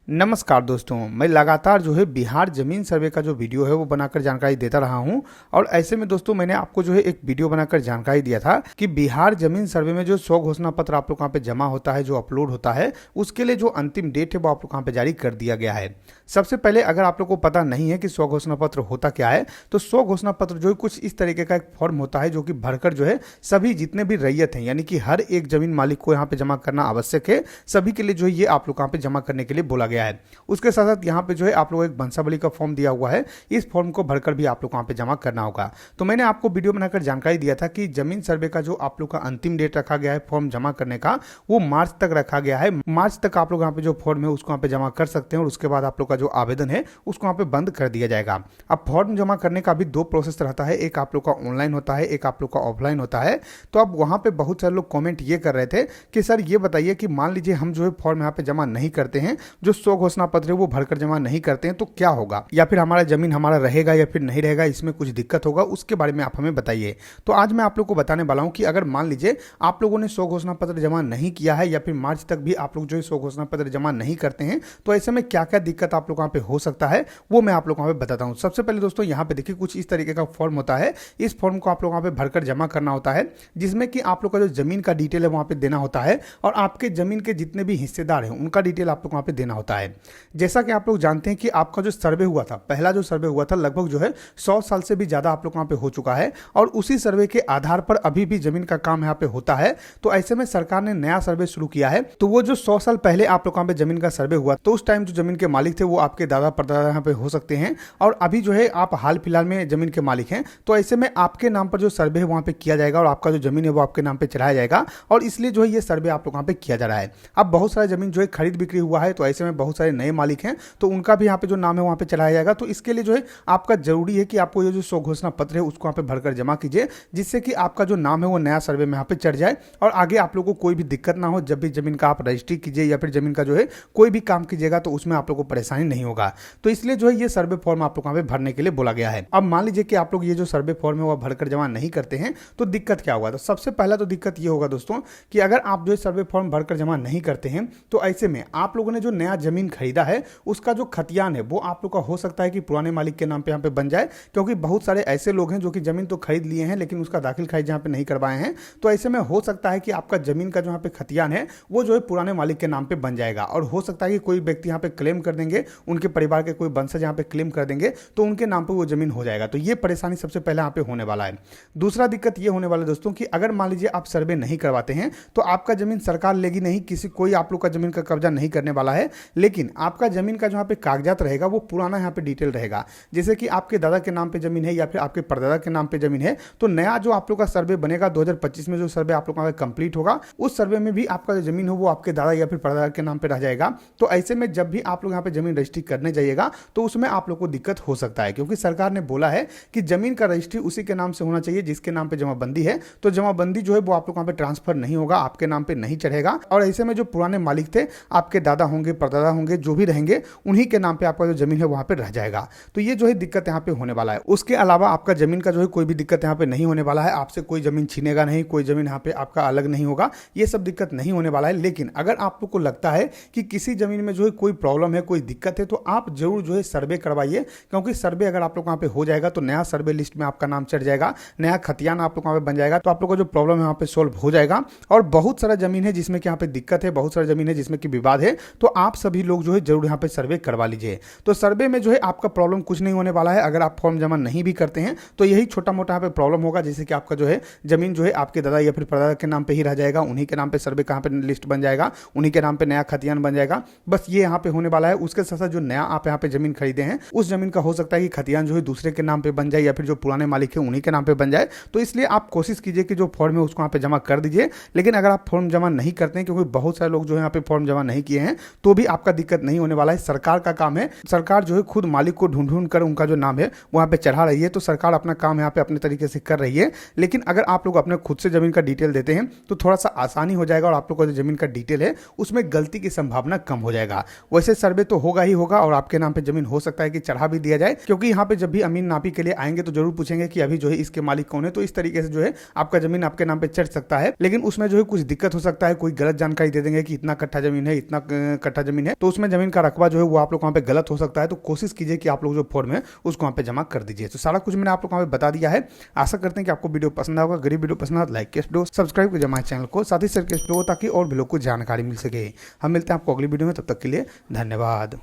नमस्कार दोस्तों, मैं लगातार जो है बिहार ज़मीन सर्वे का जो वीडियो है वो बनाकर जानकारी देता रहा हूं। और ऐसे में दोस्तों मैंने आपको जो है एक वीडियो बनाकर जानकारी दिया था कि बिहार ज़मीन सर्वे में जो 100 घोषणा पत्र आप लोग वहाँ पे जमा होता है, जो अपलोड होता है, उसके लिए जो अंतिम डेट है वो आप लोग वहाँ पे जारी कर दिया गया है। सबसे पहले अगर आप लोग को पता नहीं है कि 100 घोषणा पत्र होता क्या है, तो 100 घोषणा पत्र जो है कुछ इस तरीके का एक फॉर्म होता है जो कि भरकर जो है सभी जितने भी रैयत हैं, यानी कि हर एक जमीन मालिक को यहाँ पे जमा करना आवश्यक है। सभी के लिए जो है ये आप लोग यहाँ पे जमा करने के लिए बोला गया है। उसके साथ साथ यहाँ पे जो है आप लोग एक बंसावली का फॉर्म दिया हुआ है, इस फॉर्म को भरकर भी आप लोग वहाँ पे जमा करना होगा। तो मैंने आपको वीडियो बनाकर जानकारी दिया था कि जमीन सर्वे का जो आप लोग का अंतिम डेट रखा गया है फॉर्म जमा करने का, वो मार्च तक रखा गया है। मार्च तक आप लोग यहाँ पे जो फॉर्म है उसको यहाँ पे जमा कर सकते हैं और उसके बाद आप लोग का जो आवेदन है उसको यहाँ पे बंद कर दिया जाएगा। अब फॉर्म जमा करने का भी दो प्रोसेस रहता है, एक आप लोग का ऑनलाइन होता है, एक आप लोग का ऑफलाइन होता है। तो अब वहाँ पे बहुत सारे लोग कमेंट ये कर रहे थे कि सर ये बताइए कि मान लीजिए हम जो है फॉर्म यहाँ पे जमा नहीं करते हैं, जो 100 घोषणा पत्र है वो भरकर जमा नहीं करते हैं, तो क्या होगा, या फिर हमारा जमीन हमारा रहेगा या फिर नहीं रहेगा, इसमें कुछ दिक्कत होगा, उसके बारे में आप हमें बताइए। तो आज मैं आप लोग को बताने वाला हूं कि अगर मान लीजिए आप लोगों ने 100 घोषणा पत्र जमा नहीं किया है या फिर मार्च तक भी आप लोग जो है 100 घोषणा पत्र जमा नहीं करते हैं, तो ऐसे में क्या क्या दिक्कत आप लोग वहां पे हो सकता है वो मैं आप लोग वहां पे बताता हूं। सबसे पहले दोस्तों यहाँ पे देखिए कुछ इस तरीके का फॉर्म होता है। इस फॉर्म को आप लोग वहां पे भरकर जमा करना होता है, जिसमें कि आप लोग का जो जमीन का डिटेल है वहां पे देना होता है और आपके जमीन के जितने भी हिस्सेदार हैं उनका डिटेल आप लोग वहां पे देना होता है। जैसा कि आप लोग जानते हैं कि आपका जो सर्वे हुआ था, पहला जो सर्वे हुआ था, लगभग जो है 100 साल से भी ज्यादा आप लोग वहां पे हो चुका है और उसी सर्वे के आधार पर अभी भी जमीन का काम यहाँ पे होता है। तो ऐसे में सरकार ने नया सर्वे शुरू किया है। तो वो जो 100 साल पहले आप लोग वहां पे जमीन का सर्वे हुआ, तो उस टाइम जो जमीन के मालिक थे वो आपके दादा परदादा यहाँ पे हो सकते हैं और अभी जो है आप हाल फिलहाल में जमीन के मालिक हैं। तो ऐसे में आपके नाम पर जो सर्वे है वहां पे किया जाएगा और आपका जो जमीन है वो आपके नाम पे चढ़ाया जाएगा और इसलिए जो है ये सर्वे आप लोग वहां पे किया जा रहा है। अब बहुत सारा जमीन जो है खरीद बिक्री हुआ है, तो ऐसे में बहुत सारे नए मालिक हैं, तो उनका भी यहाँ पे जो नाम है वहां पे चढ़ाया जाएगा। तो इसके लिए जो है आपका जरूरी है कि आपको ये जो 100 घोषणा पत्र है उसको यहाँ पे भरकर जमा कीजिए, जिससे कि आपका जो नाम है वो नया सर्वे में यहाँ पे चढ़ जाए और आगे आप लोगों को कोई भी दिक्कत ना हो। जब भी जमीन का आप रजिस्ट्री कीजिए या फिर जमीन का जो है कोई भी काम कीजिएगा तो उसमें आप लोग को परेशानी नहीं होगा। तो इसलिए जो है ये सर्वे फॉर्म आप लोग यहाँ पे भरने के लिए बोला गया है। अब मान लीजिए कि आप लोग ये जो सर्वे फॉर्म है वो भरकर जमा नहीं करते हैं, तो दिक्कत क्या होगा। तो सबसे पहला तो दिक्कत ये होगा दोस्तों कि अगर आप जो है सर्वे फॉर्म भरकर जमा नहीं करते हैं, तो ऐसे में आप लोगों ने जो नया जमीन खरीदा है उसका जो खतियान है वो आप लोग का हो सकता है कि पुराने मालिक के नाम पे यहाँ पे बन जाए, क्योंकि बहुत सारे ऐसे लोग हैं जो कि जमीन तो खरीद लिए हैं लेकिन उसका दाखिल खारिज यहाँ पे नहीं करवाए हैं। तो ऐसे में हो सकता है कि आपका जमीन का जो यहाँ पे खतियान है वो जो है पुराने मालिक के नाम पे बन जाएगा और हो सकता है कि कोई व्यक्ति यहाँ पे क्लेम कर देंगे, उनके परिवार के कोई वंशज यहाँ पे क्लेम कर देंगे तो उनके नाम पर वो जमीन हो जाएगा। तो ये परेशानी सबसे पहले यहाँ पे होने वाला है। दूसरा दिक्कत ये होने वाला है दोस्तों कि अगर मान लीजिए आप सर्वे नहीं करवाते हैं तो आपका जमीन सरकार लेगी नहीं, कोई आप लोग का जमीन का कब्जा नहीं करने वाला है, लेकिन आपका जमीन का जो यहाँ पे कागजात रहेगा वो पुराना यहाँ पे डिटेल रहेगा। जैसे कि आपके दादा के नाम पे जमीन है या फिर आपके परदादा के नाम पे जमीन है, तो नया जो आप लोग का सर्वे बनेगा 2025 में, जो सर्वे आप लोग का कंप्लीट होगा, उस सर्वे में भी आपका जो जमीन हो वो आपके दादा या फिर परदादा के नाम पे रह जाएगा। तो ऐसे में जब भी आप लोग यहाँ पे जमीन रजिस्ट्री करने जाइएगा तो उसमें आप लोग को दिक्कत हो सकता है, क्योंकि सरकार ने बोला है कि जमीन का रजिस्ट्री उसी के नाम से होना चाहिए जिसके नाम पे जमाबंदी है। तो जमाबंदी जो है वो आप लोग वहाँ पे ट्रांसफर नहीं होगा, आपके नाम पे नहीं चढ़ेगा। और ऐसे में जो पुराने मालिक थे, आपके दादा होंगे, परदादा होंगे, जो भी रहेंगे, उन्हीं के नाम पे आपका जो जमीन है वहां पे रह जाएगा। तो ये जो है दिक्कत यहाँ पे होने वाला है। उसके अलावा आपका जमीन का जो है कोई भी दिक्कत यहाँ पे नहीं होने वाला है, आपसे कोई जमीन छीनेगा नहीं, कोई जमीन यहाँ पे आपका अलग नहीं होगा, ये सब दिक्कत नहीं होने वाला है। लेकिन अगर आप लोग को लगता है कि किसी जमीन में जो है कोई प्रॉब्लम है, कोई दिक्कत है, तो आप जरूर जो है सर्वे करवाइए, क्योंकि सर्वे अगर आप लोग वहाँ पे हो जाएगा तो नया सर्वे लिस्ट में आपका नाम चढ़ जाएगा, नया खतियान आप लोग वहाँ पे बन जाएगा, तो आप लोग का जो प्रॉब्लम है वहाँ पे सोल्व हो जाएगा। और बहुत सारा जमीन है जिसमें कि यहाँ पे दिक्कत है, बहुत सारा जमीन है जिसमें कि विवाद है, तो आप सभी लोग जो है जरूर यहाँ पे सर्वे करवा लीजिए। तो सर्वे में जो है आपका प्रॉब्लम कुछ नहीं होने वाला है। अगर आप फॉर्म जमा नहीं भी करते हैं तो यही छोटा मोटा यहाँ पे प्रॉब्लम होगा, जैसे कि आपका जो है जमीन जो है आपके दादा या फिर परदादा के नाम पे ही रह जाएगा, उन्हीं के नाम पे सर्वे कहाँ पे लिस्ट बन जाएगा, उन्हीं के नाम पे नया खतियान बन जाएगा, बस ये यहाँ पे होने वाला है। उसके साथ साथ जो नया आप यहाँ पे जमीन खरीदे हैं उस जमीन का हो सकता है कि खतियान जो है दूसरे के नाम पे बन जाए या फिर जो पुराने मालिक है उन्हीं के नाम पे बन जाए। तो इसलिए आप कोशिश कीजिए कि जो फॉर्म है उसको यहाँ पे जमा कर दीजिए। लेकिन अगर आप फॉर्म जमा नहीं करते हैं, क्योंकि बहुत सारे लोग जो है यहाँ पे फॉर्म जमा नहीं किए हैं, तो भी आपका दिक्कत नहीं होने वाला है। सरकार का काम है, सरकार जो है खुद मालिक को ढूंढ कर उनका जो नाम है वहां पे चढ़ा रही है। तो सरकार अपना काम यहाँ पे अपने तरीके से कर रही है। लेकिन अगर आप लोग अपने खुद से जमीन का डिटेल देते हैं तो थोड़ा सा आसानी हो जाएगा और आप लोग का जो जमीन का डिटेल है उसमें गलती की संभावना कम हो जाएगा। वैसे सर्वे तो होगा ही होगा और आपके नाम पे जमीन हो सकता है कि चढ़ा भी दिया जाए, क्योंकि यहाँ पे जब भी अमीन नापी के लिए आएंगे तो जरूर पूछेंगे कि अभी जो है इसके मालिक कौन है। तो इस तरीके से जो है आपका जमीन आपके नाम पे चढ़ सकता है, लेकिन उसमें जो है कुछ दिक्कत हो सकता है, कोई गलत जानकारी दे देंगे कि इतना कट्ठा जमीन है, इतना कट्ठा जमीन है, तो उसमें जमीन का रकबा जो है वो आप लोग वहाँ पे गलत हो सकता है। तो कोशिश कीजिए कि आप लोग जो फॉर्म है उसको वहाँ पे जमा कर दीजिए। तो सारा कुछ मैंने आप लोग वहाँ पे बता दिया है। आशा करते हैं कि आपको वीडियो पसंद होगा। गरीब वीडियो पसंद आता लाइक वीडियो सब्सक्राइब कीजिए हमारे चैनल को, साथ ही शेयर कीजिए ताकि और भी लोग को जानकारी मिल सके। हम मिलते हैं आपको अगली वीडियो में, तब तक के लिए धन्यवाद।